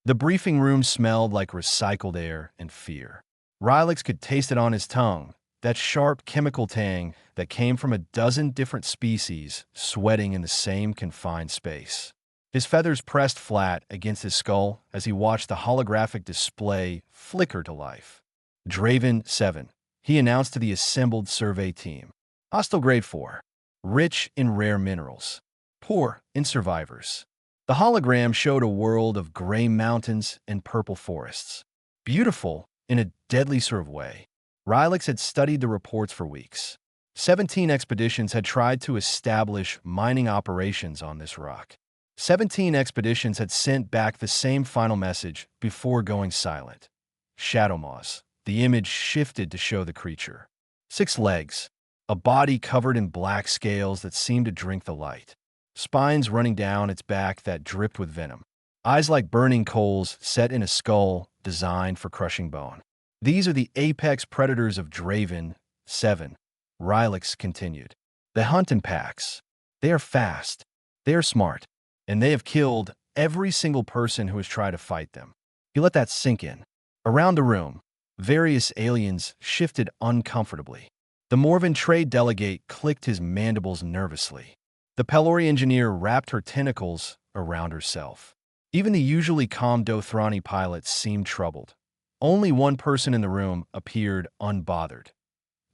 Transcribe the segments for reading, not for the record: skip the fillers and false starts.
The briefing room smelled like recycled air and fear. Rylix could taste it on his tongue, that sharp chemical tang that came from a dozen different species sweating in the same confined space. His feathers pressed flat against his skull as he watched the holographic display flicker to life. Draven 7, he announced to the assembled survey team. Hostile grade 4. Rich in rare minerals. Poor in survivors. The hologram showed a world of gray mountains and purple forests. Beautiful in a deadly sort of way. Rylix had studied the reports for weeks. 17 expeditions had tried to establish mining operations on this rock. 17 expeditions had sent back the same final message before going silent. Shadow moss. The image shifted to show the creature. 6 legs. A body covered in black scales that seemed to drink the light. Spines running down its back that dripped with venom. Eyes like burning coals set in a skull designed for crushing bone. These are the apex predators of Draven 7. Rylix continued. They hunt in packs. They are fast. They are smart. And they have killed every single person who has tried to fight them. He let that sink in. Around the room, various aliens shifted uncomfortably. The Morven trade delegate clicked his mandibles nervously. The Pelori engineer wrapped her tentacles around herself. Even the usually calm Dothrani pilots seemed troubled. Only one person in the room appeared unbothered.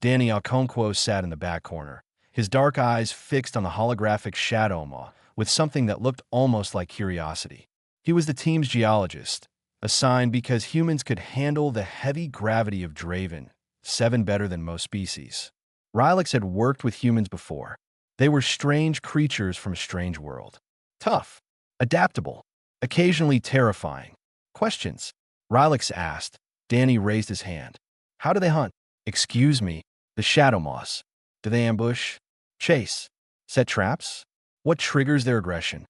Danny Okonkwo sat in the back corner, his dark eyes fixed on the holographic shadow maw with something that looked almost like curiosity. He was the team's geologist, assigned because humans could handle the heavy gravity of Draven 7 better than most species. Rylix had worked with humans before. They were strange creatures from a strange world. Tough, adaptable, occasionally terrifying. Questions? Rylix asked. Danny raised his hand. How do they hunt? Excuse me, the shadow moss. Do they ambush? Chase? Set traps? What triggers their aggression?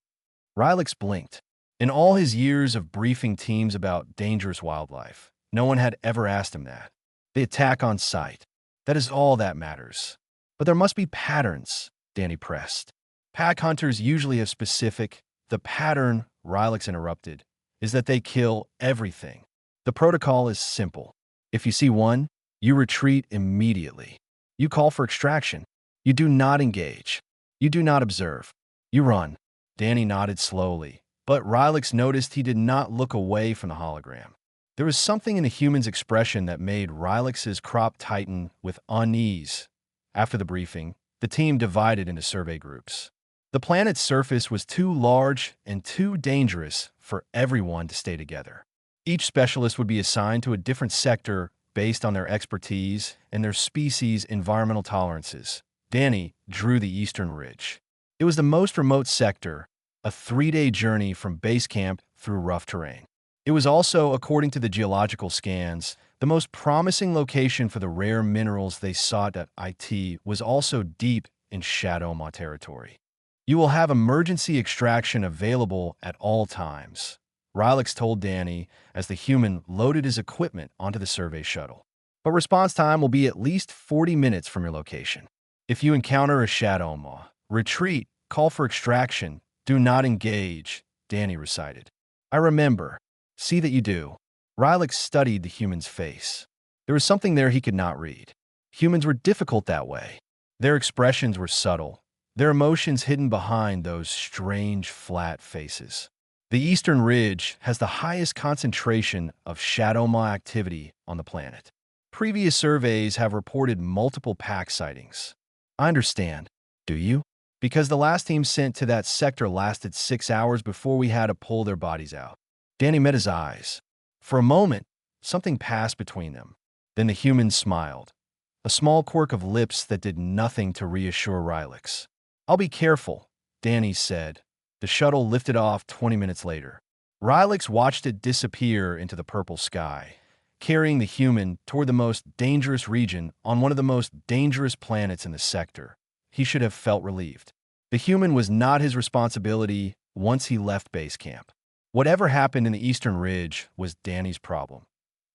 Rylix blinked. In all his years of briefing teams about dangerous wildlife, no one had ever asked him that. They attack on sight. That is all that matters. But there must be patterns, Danny pressed. Pack hunters usually have specific. The pattern, Rylix interrupted, is that they kill everything. The protocol is simple. If you see one, you retreat immediately. You call for extraction. You do not engage. You do not observe. You run. Danny nodded slowly, but Rylix noticed he did not look away from the hologram. There was something in the human's expression that made Rylix's crop tighten with unease. After the briefing, the team divided into survey groups. The planet's surface was too large and too dangerous for everyone to stay together. Each specialist would be assigned to a different sector based on their expertise and their species' environmental tolerances. Danny drew the eastern ridge. It was the most remote sector, a 3-day journey from base camp through rough terrain. It was also, according to the geological scans, the most promising location for the rare minerals they sought at IT was also deep in Shadow Maw territory. You will have emergency extraction available at all times, Rylix told Danny as the human loaded his equipment onto the survey shuttle. But response time will be at least 40 minutes from your location. If you encounter a Shadow Maw, retreat, call for extraction, do not engage, Danny recited. I remember. See that you do. Rylix studied the human's face. There was something there he could not read. Humans were difficult that way. Their expressions were subtle, their emotions hidden behind those strange, flat faces. The Eastern Ridge has the highest concentration of Shadow Maw activity on the planet. Previous surveys have reported multiple pack sightings. I understand. Do you? Because the last team sent to that sector lasted 6 hours before we had to pull their bodies out. Danny met his eyes. For a moment, something passed between them. Then the human smiled. A small quirk of lips that did nothing to reassure Rylix. I'll be careful, Danny said. The shuttle lifted off 20 minutes later. Rylix watched it disappear into the purple sky, carrying the human toward the most dangerous region on one of the most dangerous planets in the sector. He should have felt relieved. The human was not his responsibility once he left base camp. Whatever happened in the Eastern Ridge was Danny's problem.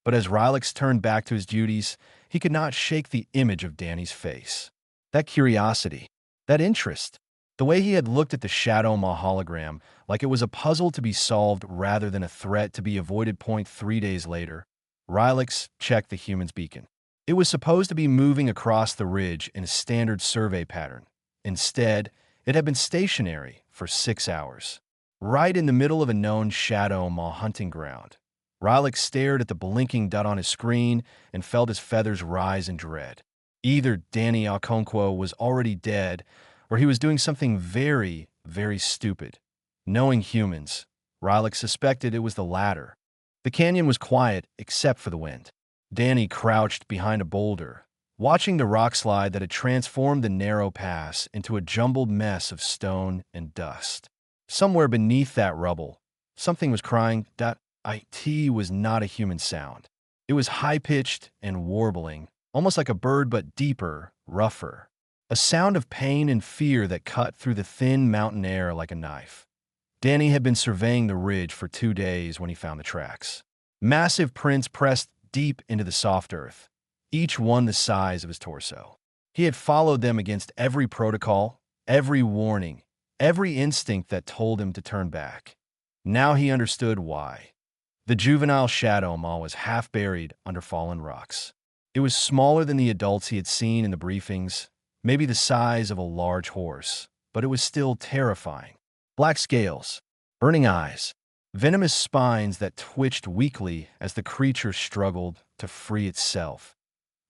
But as Rylix turned back to his duties, he could not shake the image of Danny's face. That curiosity, that interest, The way he had looked at the Shadow Maw hologram, like it was a puzzle to be solved rather than a threat to be avoided. 3 days later, Rylix checked the human's beacon. It was supposed to be moving across the ridge in a standard survey pattern. Instead, it had been stationary for 6 hours, right in the middle of a known Shadow Maw hunting ground. Rylix stared at the blinking dot on his screen and felt his feathers rise in dread. Either Danny Okonkwo was already dead, or he was doing something very, very stupid. Knowing humans, Rylix suspected it was the latter. The canyon was quiet except for the wind. Danny crouched behind a boulder, watching the rock slide that had transformed the narrow pass into a jumbled mess of stone and dust. Somewhere beneath that rubble, something was crying. It was not a human sound. It was high-pitched and warbling, almost like a bird but deeper, rougher. A sound of pain and fear that cut through the thin mountain air like a knife. Danny had been surveying the ridge for 2 days when he found the tracks. Massive prints pressed deep into the soft earth, each one the size of his torso. He had followed them against every protocol, every warning, every instinct that told him to turn back. Now he understood why. The juvenile Shadow Maw was half buried under fallen rocks. It was smaller than the adults he had seen in the briefings, maybe the size of a large horse, but it was still terrifying. Black scales, burning eyes, venomous spines that twitched weakly as the creature struggled to free itself.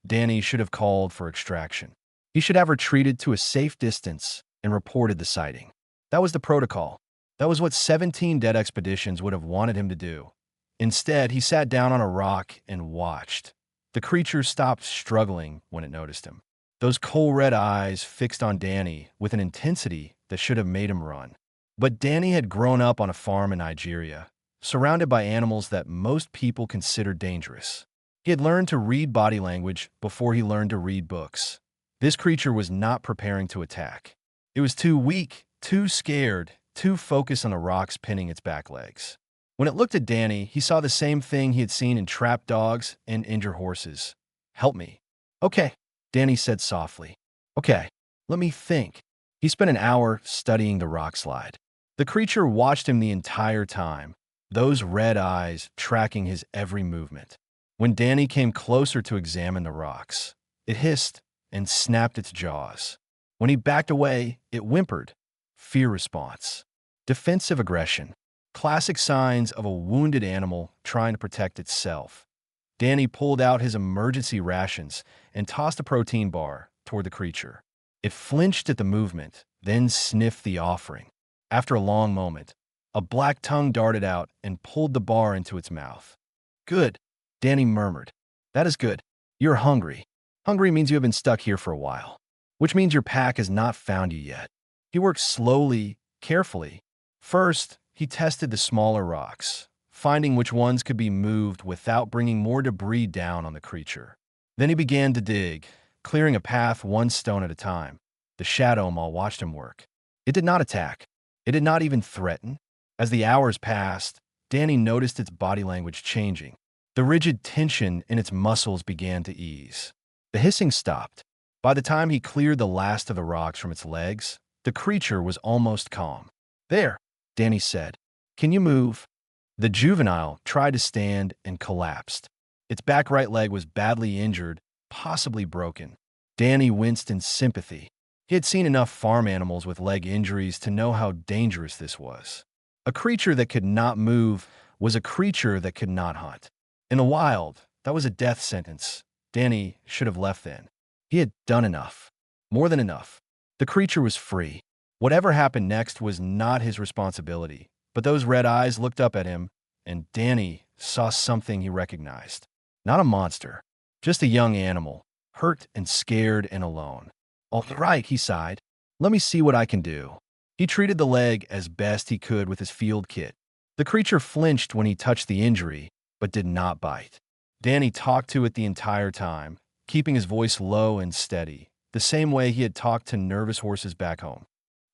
Danny should have called for extraction. He should have retreated to a safe distance and reported the sighting. That was the protocol. That was what 17 dead expeditions would have wanted him to do. Instead, he sat down on a rock and watched. The creature stopped struggling when it noticed him. Those coal-red eyes fixed on Danny with an intensity that should have made him run. But Danny had grown up on a farm in Nigeria, surrounded by animals that most people considered dangerous. He had learned to read body language before he learned to read books. This creature was not preparing to attack. It was too weak, too scared, too focused on the rocks pinning its back legs. When it looked at Danny, he saw the same thing he had seen in trapped dogs and injured horses. "Help me." "Okay," Danny said softly. "Okay, let me think." He spent an hour studying the rock slide. The creature watched him the entire time, those red eyes tracking his every movement. When Danny came closer to examine the rocks, it hissed and snapped its jaws. When he backed away, it whimpered. Fear response. Defensive aggression. Classic signs of a wounded animal trying to protect itself. Danny pulled out his emergency rations and tossed a protein bar toward the creature. It flinched at the movement, then sniffed the offering. After a long moment, a black tongue darted out and pulled the bar into its mouth. "Good," Danny murmured. "That is good. You're hungry. Hungry means you have been stuck here for a while, which means your pack has not found you yet." He worked slowly, carefully. First, he tested the smaller rocks, finding which ones could be moved without bringing more debris down on the creature. Then he began to dig, clearing a path one stone at a time. The Shadow Maw watched him work. It did not attack. It did not even threaten. As the hours passed, Danny noticed its body language changing. The rigid tension in its muscles began to ease. The hissing stopped. By the time he cleared the last of the rocks from its legs, the creature was almost calm. "There," Danny said. "Can you move?" The juvenile tried to stand and collapsed. Its back right leg was badly injured, possibly broken. Danny winced in sympathy. He had seen enough farm animals with leg injuries to know how dangerous this was. A creature that could not move was a creature that could not hunt. In the wild, that was a death sentence. Danny should have left then. He had done enough. More than enough. The creature was free. Whatever happened next was not his responsibility. But those red eyes looked up at him, and Danny saw something he recognized. Not a monster, just a young animal, hurt and scared and alone. "All right," he sighed. "Let me see what I can do." He treated the leg as best he could with his field kit. The creature flinched when he touched the injury, but did not bite. Danny talked to it the entire time, keeping his voice low and steady, the same way he had talked to nervous horses back home.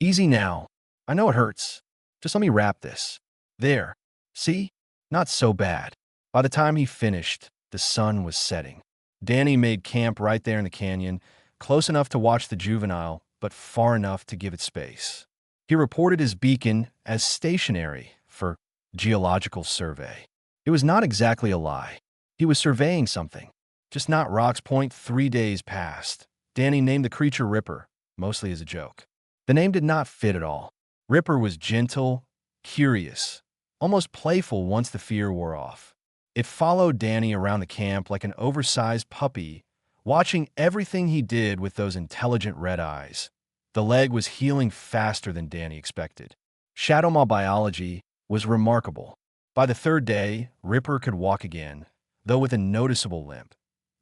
"Easy now. I know it hurts. Just let me wrap this. There. See? Not so bad." By the time he finished, the sun was setting. Danny made camp right there in the canyon, close enough to watch the juvenile, but far enough to give it space. He reported his beacon as stationary for geological survey. It was not exactly a lie. He was surveying something, just not rocks. 3 days passed. Danny named the creature Ripper, mostly as a joke. The name did not fit at all. Ripper was gentle, curious, almost playful once the fear wore off. It followed Danny around the camp like an oversized puppy, watching everything he did with those intelligent red eyes. The leg was healing faster than Danny expected. Shadow Maw biology was remarkable. By the 3rd day, Ripper could walk again, though with a noticeable limp.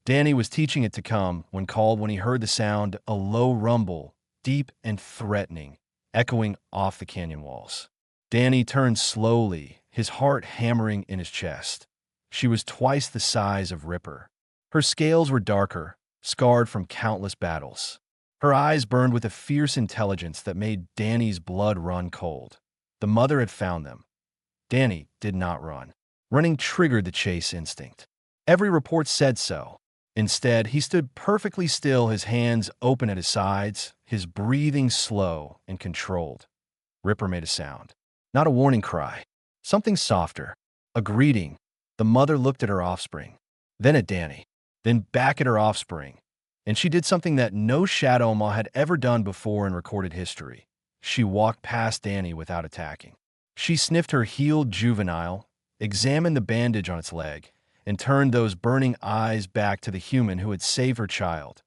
Danny was teaching it to come when he heard the sound, a low rumble, deep and threatening, echoing off the canyon walls. Danny turned slowly, his heart hammering in his chest. She was twice the size of Ripper. Her scales were darker, scarred from countless battles. Her eyes burned with a fierce intelligence that made Danny's blood run cold. The mother had found them. Danny did not run. Running triggered the chase instinct. Every report said so. Instead, he stood perfectly still, his hands open at his sides, his breathing slow and controlled. Ripper made a sound. Not a warning cry. Something softer. A greeting. The mother looked at her offspring, then at Danny, then back at her offspring. And she did something that no Shadow Maw had ever done before in recorded history. She walked past Danny without attacking. She sniffed her healed juvenile, examined the bandage on its leg, and turned those burning eyes back to the human who had saved her child.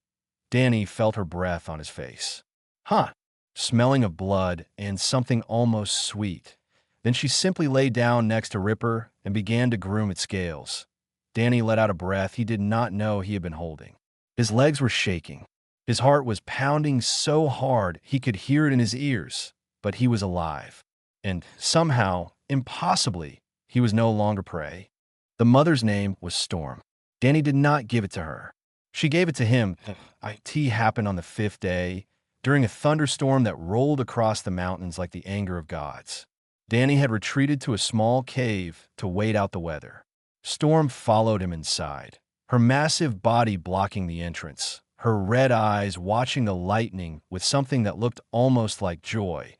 Danny felt her breath on his face. Huh, smelling of blood and something almost sweet. Then she simply lay down next to Ripper and began to groom its scales. Danny let out a breath he did not know he had been holding. His legs were shaking. His heart was pounding so hard he could hear it in his ears, but he was alive. And somehow, impossibly, he was no longer prey. The mother's name was Storm. Danny did not give it to her. She gave it to him. It happened on the 5th day, during a thunderstorm that rolled across the mountains like the anger of gods. Danny had retreated to a small cave to wait out the weather. Storm followed him inside, her massive body blocking the entrance, her red eyes watching the lightning with something that looked almost like joy.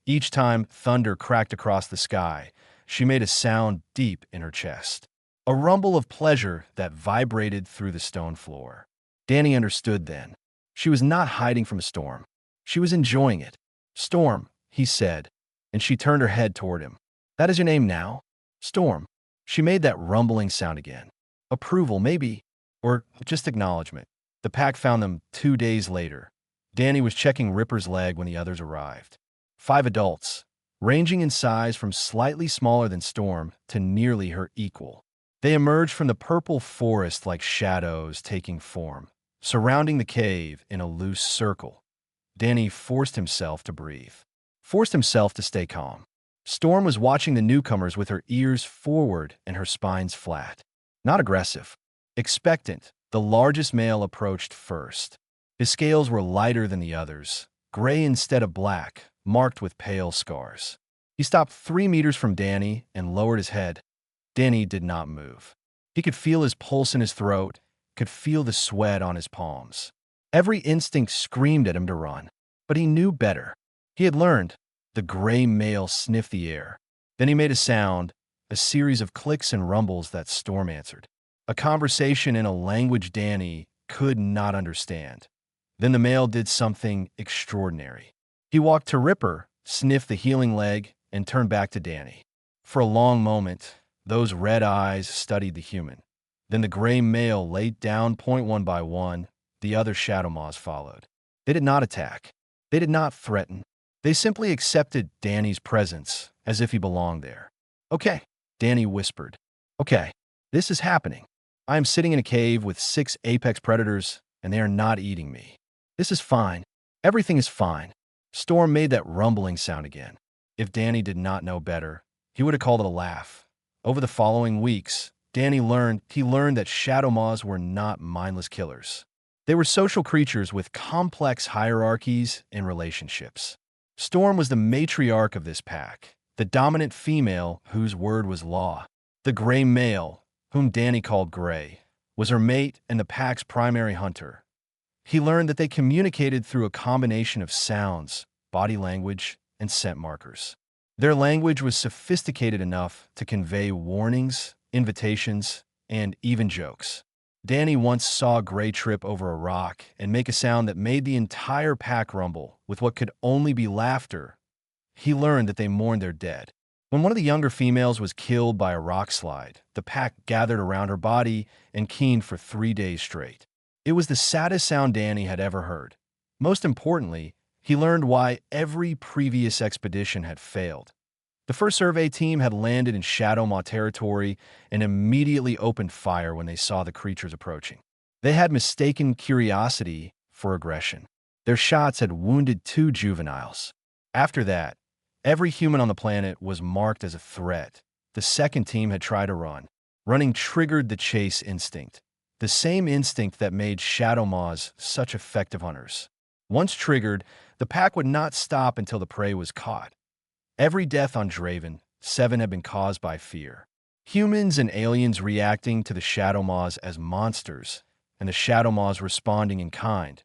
Each time thunder cracked across the sky, she made a sound deep in her chest. A rumble of pleasure that vibrated through the stone floor. Danny understood then. She was not hiding from a storm. She was enjoying it. Storm, he said, and she turned her head toward him. That is your name now? Storm. She made that rumbling sound again. Approval, maybe, or just acknowledgement. The pack found them 2 days later. Danny was checking Ripper's leg when the others arrived. 5 adults, ranging in size from slightly smaller than Storm to nearly her equal. They emerged from the purple forest like shadows taking form, surrounding the cave in a loose circle. Danny forced himself to breathe, forced himself to stay calm. Storm was watching the newcomers with her ears forward and her spines flat. Not aggressive. Expectant, the largest male approached first. His scales were lighter than the others, gray instead of black, marked with pale scars. He stopped 3 meters from Danny and lowered his head. Danny did not move. He could feel his pulse in his throat, could feel the sweat on his palms. Every instinct screamed at him to run, but he knew better. He had learned. The gray male sniffed the air. Then he made a sound, a series of clicks and rumbles that Storm answered. A conversation in a language Danny could not understand. Then the male did something extraordinary. He walked to Ripper, sniffed the healing leg, and turned back to Danny. For a long moment, those red eyes studied the human. Then the gray male laid down one by one. The other Shadow Maws followed. They did not attack. They did not threaten. They simply accepted Danny's presence as if he belonged there. Okay, Danny whispered. Okay, this is happening. I am sitting in a cave with 6 apex predators, and they are not eating me. This is fine. Everything is fine. Storm made that rumbling sound again. If Danny did not know better, he would have called it a laugh. Over the following weeks, Danny learned that Shadow Maws were not mindless killers. They were social creatures with complex hierarchies and relationships. Storm was the matriarch of this pack, the dominant female whose word was law. The gray male, whom Danny called Gray, was her mate and the pack's primary hunter. He learned that they communicated through a combination of sounds, body language, and scent markers. Their language was sophisticated enough to convey warnings, invitations, and even jokes. Danny once saw Gray trip over a rock and make a sound that made the entire pack rumble with what could only be laughter. He learned that they mourned their dead. When one of the younger females was killed by a rock slide, the pack gathered around her body and keened for 3 days straight. It was the saddest sound Danny had ever heard. Most importantly, he learned why every previous expedition had failed. The first survey team had landed in Shadow Maw territory and immediately opened fire when they saw the creatures approaching. They had mistaken curiosity for aggression. Their shots had wounded 2 juveniles. After that, every human on the planet was marked as a threat. The second team had tried to run. Running triggered the chase instinct, the same instinct that made Shadow Maws such effective hunters. Once triggered, the pack would not stop until the prey was caught. Every death on Draven, 7 had been caused by fear. Humans and aliens reacting to the Shadow Maws as monsters, and the Shadow Maws responding in kind.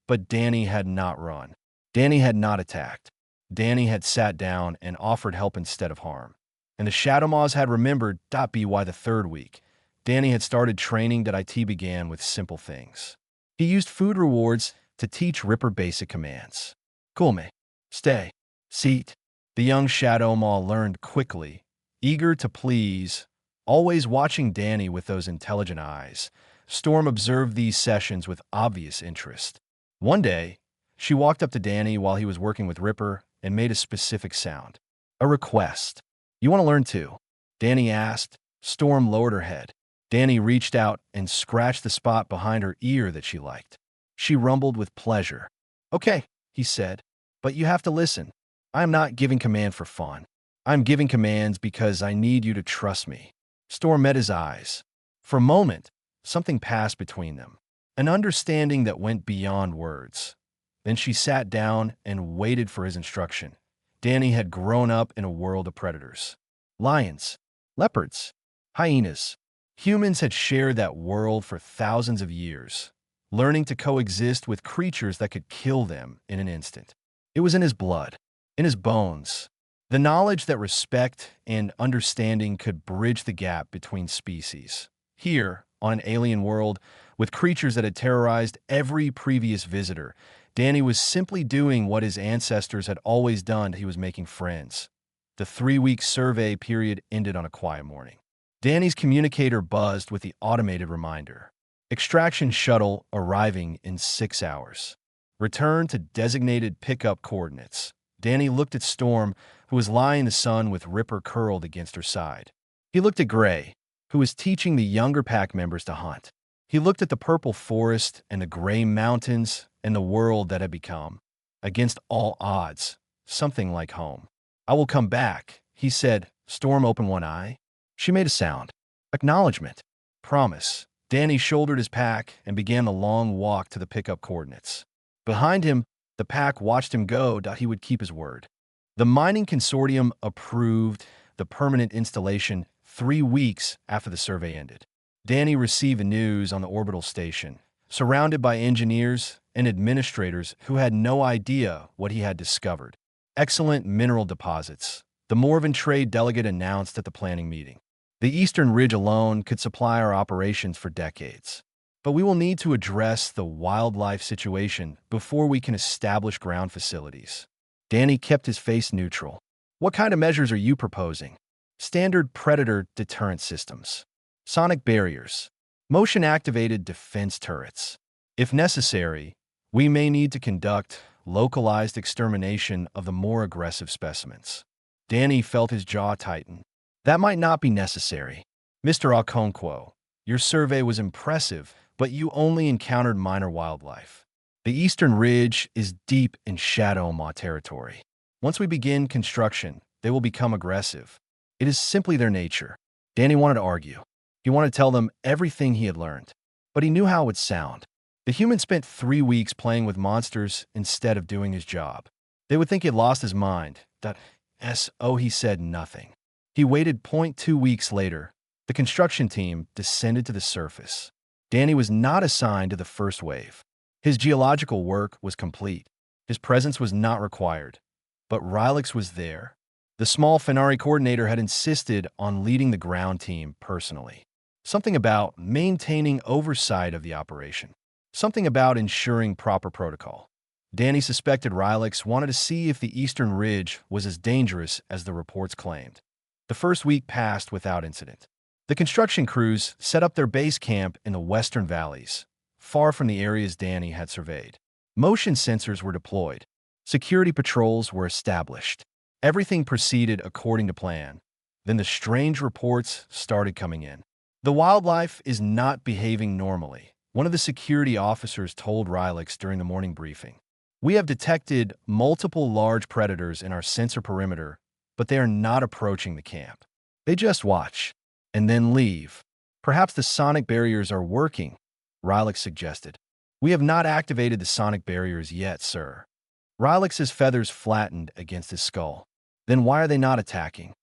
But Danny had not run. Danny had not attacked. Danny had sat down and offered help instead of harm. And the Shadow Maws had remembered .by the 3rd week. Danny had started training that IT began with simple things. He used food rewards to teach Ripper basic commands. Kulme, stay, seat. The young Shadow Maw learned quickly, eager to please, always watching Danny with those intelligent eyes. Storm observed these sessions with obvious interest. One day, she walked up to Danny while he was working with Ripper and made a specific sound. A request. You want to learn too? Danny asked. Storm lowered her head. Danny reached out and scratched the spot behind her ear that she liked. She rumbled with pleasure. Okay, he said, but you have to listen. I am not giving command for fun. I'm giving commands because I need you to trust me. Storm met his eyes. For a moment, something passed between them, an understanding that went beyond words. Then she sat down and waited for his instruction. Danny had grown up in a world of predators. Lions, leopards, hyenas. Humans had shared that world for thousands of years, learning to coexist with creatures that could kill them in an instant. It was in his blood. In his bones, the knowledge that respect and understanding could bridge the gap between species. Here, on an alien world, with creatures that had terrorized every previous visitor, Danny was simply doing what his ancestors had always done. He was making friends. The 3-week survey period ended on a quiet morning. Danny's communicator buzzed with the automated reminder. Extraction shuttle arriving in 6 hours. Return to designated pickup coordinates. Danny looked at Storm, who was lying in the sun with Ripper curled against her side. He looked at Gray, who was teaching the younger pack members to hunt. He looked at the purple forest and the gray mountains and the world that had become, against all odds, something like home. I will come back, he said. Storm opened one eye. She made a sound. Acknowledgement. Promise. Danny shouldered his pack and began the long walk to the pickup coordinates. Behind him, the pack watched him go. He would keep his word. The mining consortium approved the permanent installation 3 weeks after the survey ended. Danny received the news on the orbital station, surrounded by engineers and administrators who had no idea what he had discovered. Excellent mineral deposits, the Morven Trade delegate announced at the planning meeting. The Eastern Ridge alone could supply our operations for decades. But we will need to address the wildlife situation before we can establish ground facilities. Danny kept his face neutral. What kind of measures are you proposing? Standard predator deterrent systems. Sonic barriers. Motion-activated defense turrets. If necessary, we may need to conduct localized extermination of the more aggressive specimens. Danny felt his jaw tighten. That might not be necessary. Mr. Okonkwo, your survey was impressive, but you only encountered minor wildlife. The Eastern Ridge is deep in Shadow Maw territory. Once we begin construction, they will become aggressive. It is simply their nature. Danny wanted to argue. He wanted to tell them everything he had learned. But he knew how it would sound. The human spent 3 weeks playing with monsters instead of doing his job. They would think he had lost his mind. So he said nothing. He waited 0.2 weeks later. The construction team descended to the surface. Danny was not assigned to the first wave. His geological work was complete. His presence was not required. But Rylix was there. The small Fenari coordinator had insisted on leading the ground team personally. Something about maintaining oversight of the operation. Something about ensuring proper protocol. Danny suspected Rylix wanted to see if the Eastern Ridge was as dangerous as the reports claimed. The first week passed without incident. The construction crews set up their base camp in the western valleys, far from the areas Danny had surveyed. Motion sensors were deployed. Security patrols were established. Everything proceeded according to plan. Then the strange reports started coming in. The wildlife is not behaving normally, one of the security officers told Rylix during the morning briefing. We have detected multiple large predators in our sensor perimeter, but they are not approaching the camp. They just watch and then leave. Perhaps the sonic barriers are working, Rylix suggested. We have not activated the sonic barriers yet, sir. Rylix's feathers flattened against his skull. Then why are they not attacking?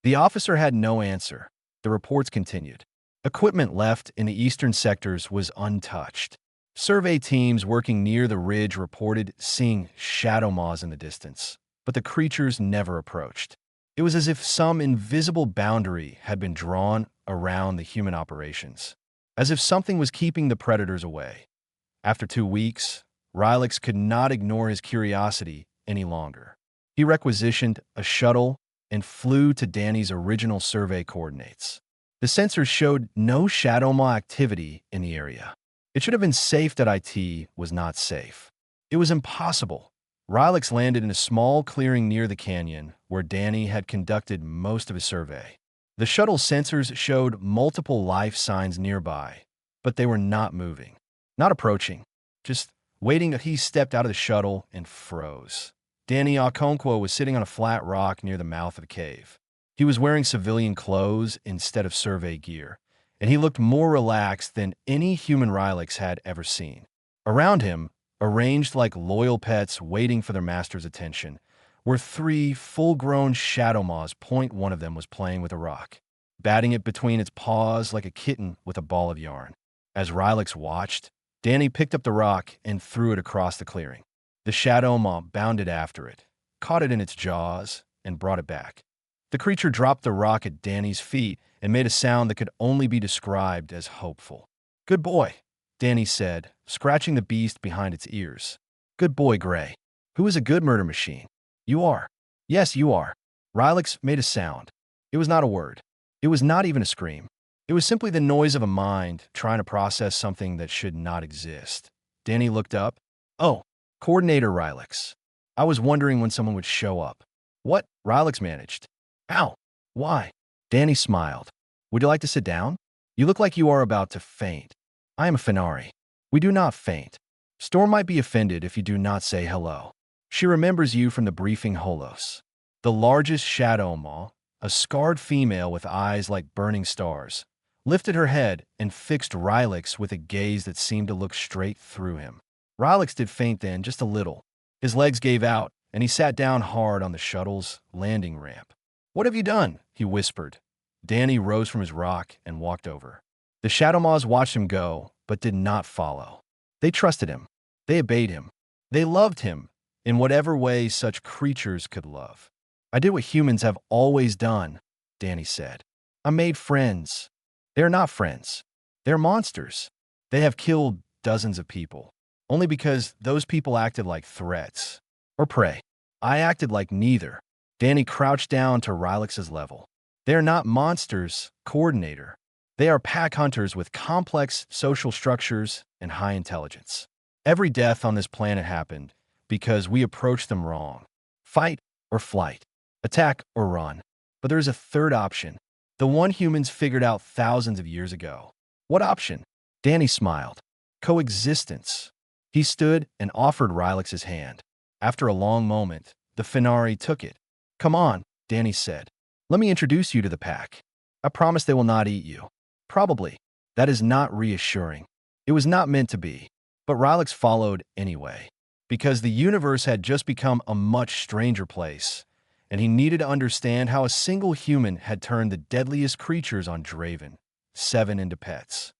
The officer had no answer. The reports continued. Equipment left in the eastern sectors was untouched. Survey teams working near the ridge reported seeing shadow maws in the distance, but the creatures never approached. It was as if some invisible boundary had been drawn around the human operations, as if something was keeping the predators away. After 2 weeks, Rylix could not ignore his curiosity any longer. He requisitioned a shuttle and flew to Danny's original survey coordinates. The sensors showed no shadow maw activity in the area. It should have been safe that IT was not safe. It was impossible. Rylix landed in a small clearing near the canyon where Danny had conducted most of his survey. The shuttle sensors showed multiple life signs nearby, but they were not moving, not approaching, just waiting. He stepped out of the shuttle and froze. Danny Okonkwo was sitting on a flat rock near the mouth of the cave. He was wearing civilian clothes instead of survey gear, and he looked more relaxed than any human Rylix had ever seen. Around him, arranged like loyal pets waiting for their master's attention, were 3 full-grown shadow maws. One of them was playing with a rock, batting it between its paws like a kitten with a ball of yarn. As Rylix watched, Danny picked up the rock and threw it across the clearing. The shadow maw bounded after it, caught it in its jaws, and brought it back. The creature dropped the rock at Danny's feet and made a sound that could only be described as hopeful. "Good boy," Danny said, scratching the beast behind its ears. "Good boy, Gray. Who is a good murder machine? You are." "Yes, you are." Rylix made a sound. It was not a word. It was not even a scream. It was simply the noise of a mind trying to process something that should not exist. Danny looked up. "Oh, Coordinator Rylix. I was wondering when someone would show up." "What?" Rylix managed. "Ow. Why?" Danny smiled. "Would you like to sit down? You look like you are about to faint." "I am a Fenari. We do not faint. Storm might be offended if you do not say hello. She remembers you from the briefing Holos." The largest shadow maw, a scarred female with eyes like burning stars, lifted her head and fixed Rylix with a gaze that seemed to look straight through him. Rylix did faint then, just a little. His legs gave out, and he sat down hard on the shuttle's landing ramp. "What have you done?" he whispered. Danny rose from his rock and walked over. The shadow maws watched him go, but did not follow. They trusted him. They obeyed him. They loved him in whatever way such creatures could love. "I did what humans have always done," Danny said. "I made friends." "They are not friends. They are monsters. They have killed dozens of people, only because those people acted like threats or prey. I acted like neither." Danny crouched down to Rylix's level. "They are not monsters, Coordinator. They are pack hunters with complex social structures and high intelligence. Every death on this planet happened because we approached them wrong. Fight or flight, attack or run. But there is a third option, the one humans figured out thousands of years ago." "What option?" Danny smiled. "Coexistence." He stood and offered Rylix his hand. After a long moment, the Fenari took it. "Come on," Danny said. "Let me introduce you to the pack. I promise they will not eat you." "Probably." That is not reassuring. It was not meant to be. But Rylix followed anyway, because the universe had just become a much stranger place, and he needed to understand how a single human had turned the deadliest creatures on Draven, 7 into pets.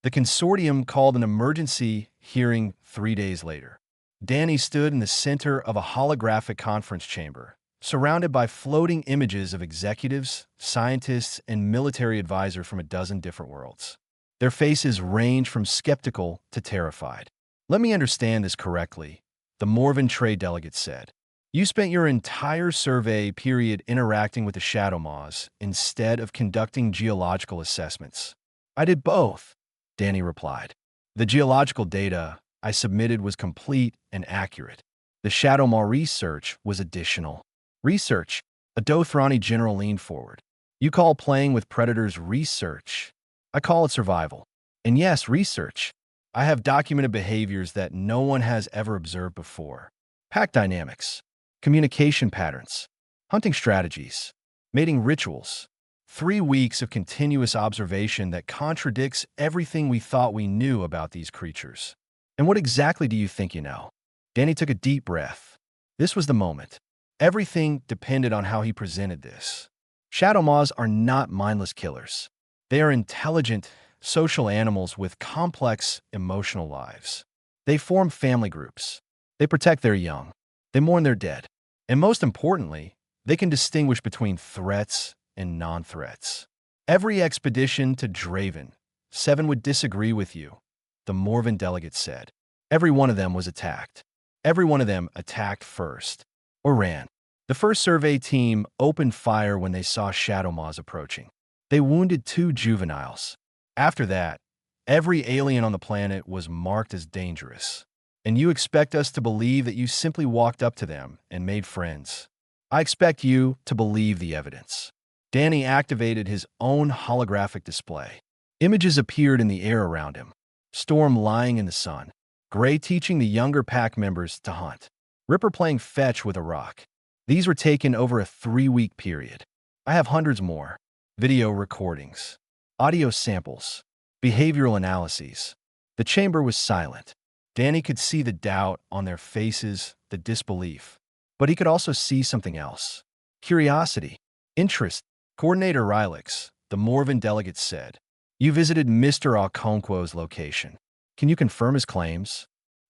The consortium called an emergency hearing 3 days later. Danny stood in the center of a holographic conference chamber, surrounded by floating images of executives, scientists, and military advisors from a dozen different worlds. Their faces range from skeptical to terrified. "Let me understand this correctly," the Morven trade delegate said. "You spent your entire survey period interacting with the Shadow Maws instead of conducting geological assessments." "I did both," Danny replied. "The geological data I submitted was complete and accurate. The Shadow Maw research was additional." "Research?" A Dothrani general leaned forward. "You call playing with predators research? I call it survival. And yes, research. I have documented behaviors that no one has ever observed before. Pack dynamics, communication patterns, hunting strategies, mating rituals. 3 weeks of continuous observation that contradicts everything we thought we knew about these creatures. And what exactly do you think you know?" Danny took a deep breath. This was the moment. Everything depended on how he presented this. Shadow Maws are not mindless killers. They are intelligent, social animals with complex emotional lives. They form family groups. They protect their young. They mourn their dead. And most importantly, they can distinguish between threats and non-threats. "Every expedition to Draven, 7 would disagree with you," the Morven delegate said. "Every one of them was attacked. Every one of them attacked first, or ran. The first survey team opened fire when they saw Shadow Maws approaching. They wounded 2 juveniles. After that, every alien on the planet was marked as dangerous. And you expect us to believe that you simply walked up to them and made friends. I expect you to believe the evidence." Danny activated his own holographic display. Images appeared in the air around him. Storm lying in the sun. Gray teaching the younger pack members to hunt. Ripper playing fetch with a rock. These were taken over a 3-week period. I have hundreds more. Video recordings. Audio samples. Behavioral analyses. The chamber was silent. Danny could see the doubt on their faces, the disbelief. But he could also see something else. Curiosity. Interest. "Coordinator Rylix," the Morven delegate said. "You visited Mr. Okonkwo's location. Can you confirm his claims?"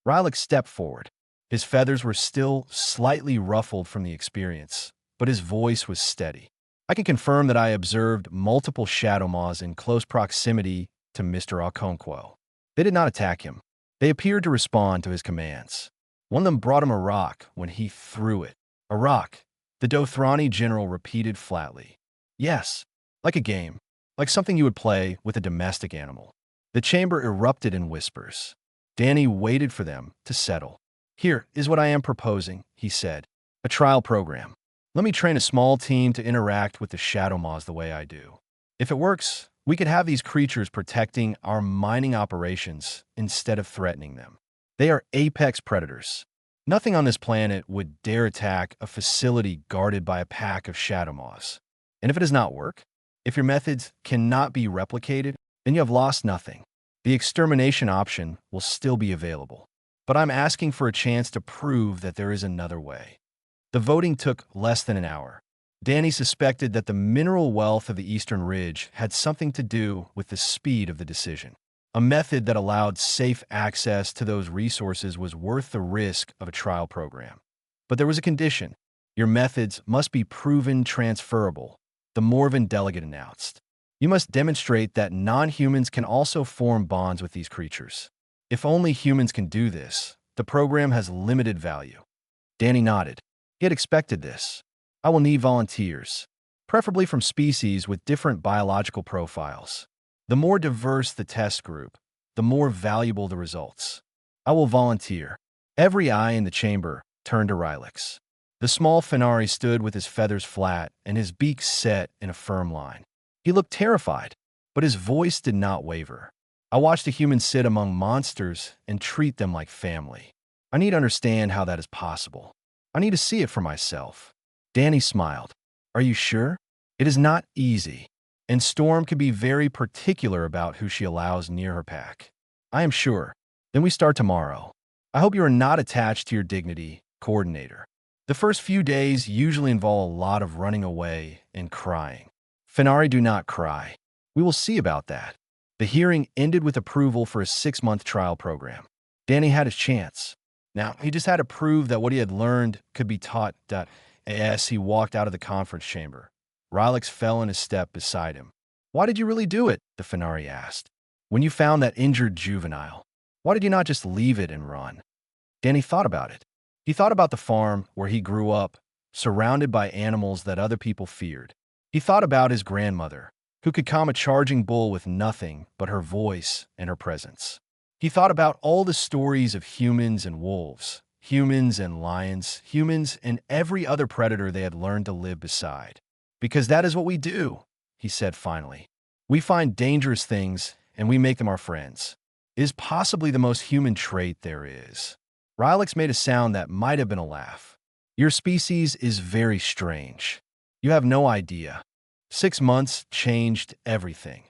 Rylix stepped forward. His feathers were still slightly ruffled from the experience, but his voice was steady. "I can confirm that I observed multiple Shadow Maws in close proximity to Mr. Okonkwo. They did not attack him. They appeared to respond to his commands. One of them brought him a rock when he threw it." "A rock," the Dothrani general repeated flatly. "Yes, like a game, like something you would play with a domestic animal." The chamber erupted in whispers. Danny waited for them to settle. "Here is what I am proposing," he said. "A trial program. Let me train a small team to interact with the Shadow Maws the way I do. If it works, we could have these creatures protecting our mining operations instead of threatening them. They are apex predators. Nothing on this planet would dare attack a facility guarded by a pack of Shadow Maws. And if it does not work, if your methods cannot be replicated, then you have lost nothing. The extermination option will still be available. But I'm asking for a chance to prove that there is another way." The voting took less than an hour. Danny suspected that the mineral wealth of the Eastern Ridge had something to do with the speed of the decision. A method that allowed safe access to those resources was worth the risk of a trial program. But there was a condition. "Your methods must be proven transferable," the Morven delegate announced. "You must demonstrate that non-humans can also form bonds with these creatures. If only humans can do this, the program has limited value." Danny nodded. He had expected this. "I will need volunteers, preferably from species with different biological profiles. The more diverse the test group, the more valuable the results. I will volunteer." Every eye in the chamber turned to Rylix. The small Fenari stood with his feathers flat and his beak set in a firm line. He looked terrified, but his voice did not waver. "I watched a human sit among monsters and treat them like family. I need to understand how that is possible. I need to see it for myself." Danny smiled. "Are you sure? It is not easy, and Storm can be very particular about who she allows near her pack." "I am sure. Then we start tomorrow. I hope you are not attached to your dignity, Coordinator. The first few days usually involve a lot of running away and crying." "Fenari do not cry. We will see about that." The hearing ended with approval for a 6-month trial program. Danny had his chance. Now, he just had to prove that what he had learned could be taught. As he walked out of the conference chamber, Rylix fell in his step beside him. "Why did you really do it?" the Fenari asked. "When you found that injured juvenile, why did you not just leave it and run?" Danny thought about it. He thought about the farm where he grew up, surrounded by animals that other people feared. He thought about his grandmother, who could calm a charging bull with nothing but her voice and her presence. He thought about all the stories of humans and wolves, humans and lions, humans and every other predator they had learned to live beside. "Because that is what we do," he said finally. "We find dangerous things and we make them our friends. It is possibly the most human trait there is." Rylix made a sound that might have been a laugh. "Your species is very strange. You have no idea. 6 months changed everything."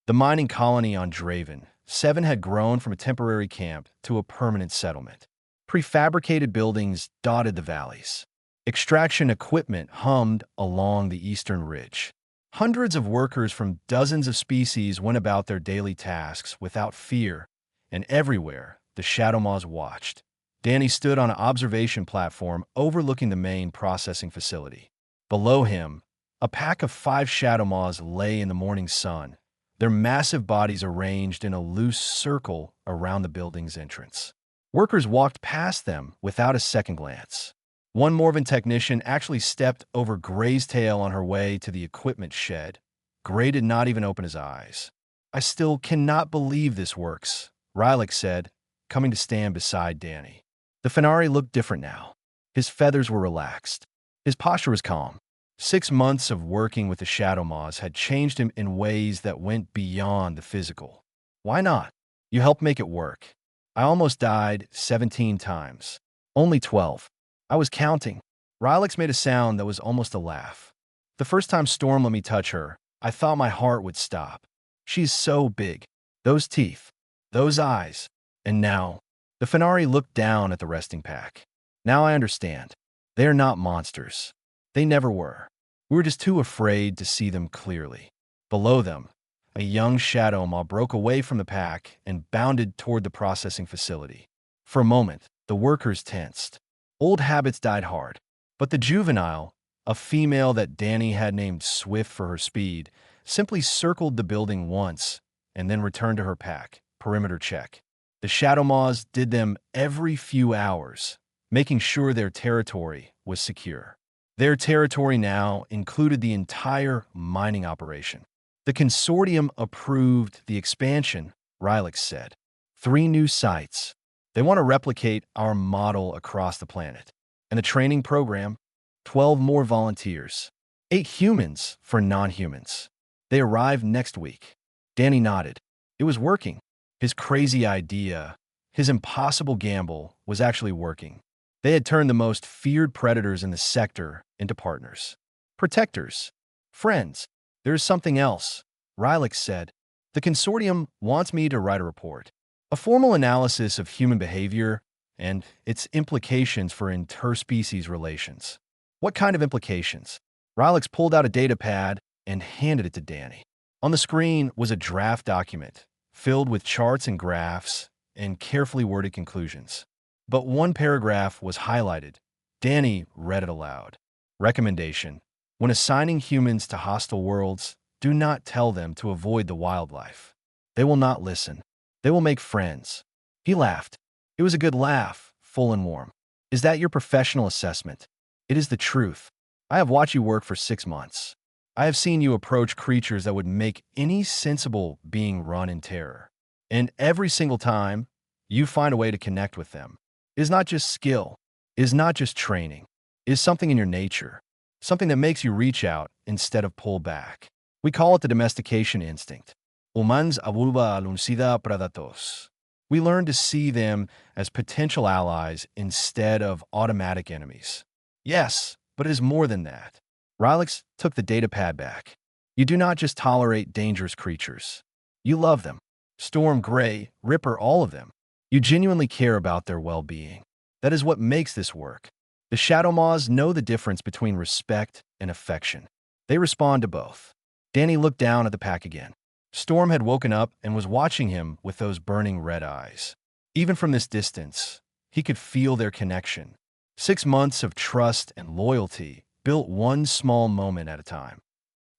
The mining colony on Draven 7 had grown from a temporary camp to a permanent settlement. Prefabricated buildings dotted the valleys. Extraction equipment hummed along the eastern ridge. Hundreds of workers from dozens of species went about their daily tasks without fear, and everywhere the Shadow Maws watched. Danny stood on an observation platform overlooking the main processing facility. Below him, a pack of 5 Shadow Maws lay in the morning sun, their massive bodies arranged in a loose circle around the building's entrance. Workers walked past them without a second glance. One Morven technician actually stepped over Gray's tail on her way to the equipment shed. Gray did not even open his eyes. "I still cannot believe this works," Rylix said, coming to stand beside Danny. The Fenari looked different now. His feathers were relaxed. His posture was calm. 6 months of working with the Shadow Maws had changed him in ways that went beyond the physical. "Why not? You helped make it work. I almost died 17 times. Only 12. I was counting." Rylix made a sound that was almost a laugh. "The first time Storm let me touch her, I thought my heart would stop. She's so big. Those teeth. Those eyes. And now..." The Fenari looked down at the resting pack. "Now I understand. They are not monsters. They never were. We were just too afraid to see them clearly." Below them, a young Shadow Maw broke away from the pack and bounded toward the processing facility. For a moment, the workers tensed. Old habits died hard. But the juvenile, a female that Danny had named Swift for her speed, simply circled the building once and then returned to her pack. Perimeter check. The Shadow Maws did them every few hours, making sure their territory was secure. Their territory now included the entire mining operation. "The consortium approved the expansion," Rylix said. 3 new sites. They want to replicate our model across the planet. And the training program, 12 more volunteers. 8 humans for non-humans. They arrive next week. Danny nodded. It was working. His crazy idea, his impossible gamble, was actually working. They had turned the most feared predators in the sector into partners. Protectors. Friends. "There's something else," Rylix said. "The consortium wants me to write a report. A formal analysis of human behavior and its implications for interspecies relations." "What kind of implications?" Rylix pulled out a data pad and handed it to Danny. On the screen was a draft document filled with charts and graphs and carefully worded conclusions. But one paragraph was highlighted. Danny read it aloud. Recommendation: when assigning humans to hostile worlds, do not tell them to avoid the wildlife. They will not listen. They will make friends. He laughed. It was a good laugh, full and warm. "Is that your professional assessment?" "It is the truth. I have watched you work for 6 months. I have seen you approach creatures that would make any sensible being run in terror. And every single time, you find a way to connect with them. It is not just skill. It is not just training. It is something in your nature. Something that makes you reach out instead of pull back. We call it the domestication instinct. Humans avulva aluncida predatos. We learn to see them as potential allies instead of automatic enemies." "Yes, but it is more than that." Rylix took the datapad back. "You do not just tolerate dangerous creatures. You love them. Storm, Gray, Ripper, all of them. You genuinely care about their well-being. That is what makes this work. The Shadow Maws know the difference between respect and affection. They respond to both." Danny looked down at the pack again. Storm had woken up and was watching him with those burning red eyes. Even from this distance, he could feel their connection. 6 months of trust and loyalty, built one small moment at a time.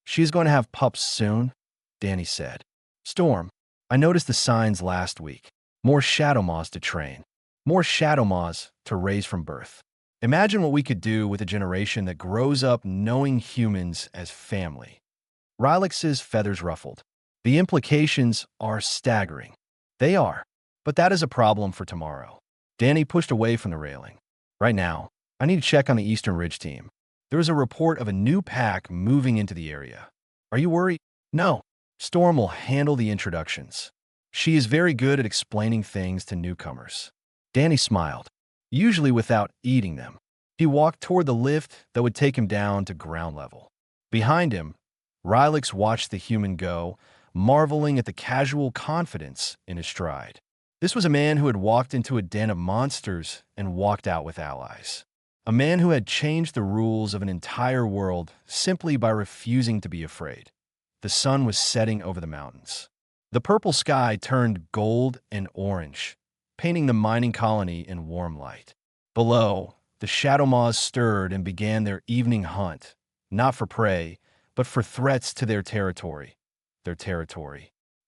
"She's going to have pups soon," Danny said. "Storm, I noticed the signs last week. More shadow moths to train. More shadow moths to raise from birth. Imagine what we could do with a generation that grows up knowing humans as family." Rylix's feathers ruffled. "The implications are staggering." "They are. But that is a problem for tomorrow." Danny pushed away from the railing. "Right now, I need to check on the Eastern Ridge team. There is a report of a new pack moving into the area. Are you worried?" "No. Storm will handle the introductions. She is very good at explaining things to newcomers." Danny smiled, usually without eating them. He walked toward the lift that would take him down to ground level. Behind him, Rylix watched the human go, marveling at the casual confidence in his stride. This was a man who had walked into a den of monsters and walked out with allies. A man who had changed the rules of an entire world simply by refusing to be afraid. The sun was setting over the mountains. The purple sky turned gold and orange, painting the mining colony in warm light. Below, the shadow moths stirred and began their evening hunt, not for prey, but for threats to their territory.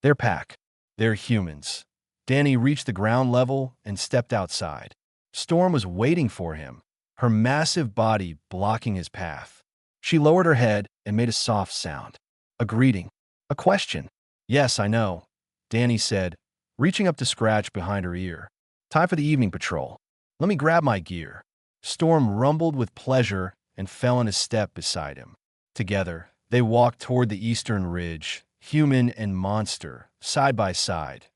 Their pack. Their humans. Danny reached the ground level and stepped outside. Storm was waiting for him, her massive body blocking his path. She lowered her head and made a soft sound. A greeting. A question. "Yes, I know," Danny said, reaching up to scratch behind her ear. "Time for the evening patrol. Let me grab my gear." Storm rumbled with pleasure and fell in a step beside him. Together, they walked toward the Eastern Ridge, human and monster, side by side.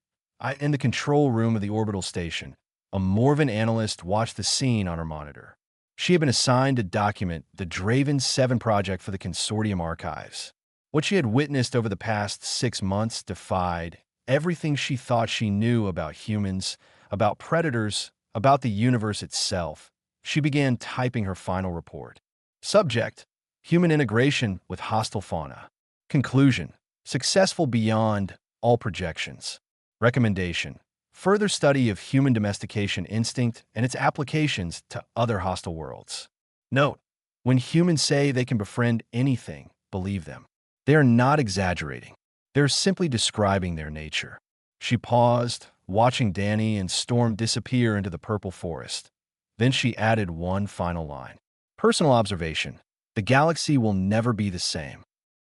In the control room of the orbital station, a Morven analyst watched the scene on her monitor. She had been assigned to document the Draven 7 project for the Consortium archives. What she had witnessed over the past 6 months defied everything she thought she knew about humans, about predators, about the universe itself. She began typing her final report. Subject: human integration with hostile fauna. Conclusion: successful beyond all projections. Recommendation: further study of human domestication instinct and its applications to other hostile worlds. Note: when humans say they can befriend anything, believe them. They are not exaggerating. They're simply describing their nature. She paused, watching Danny and Storm disappear into the purple forest. Then she added one final line. Personal observation: the galaxy will never be the same.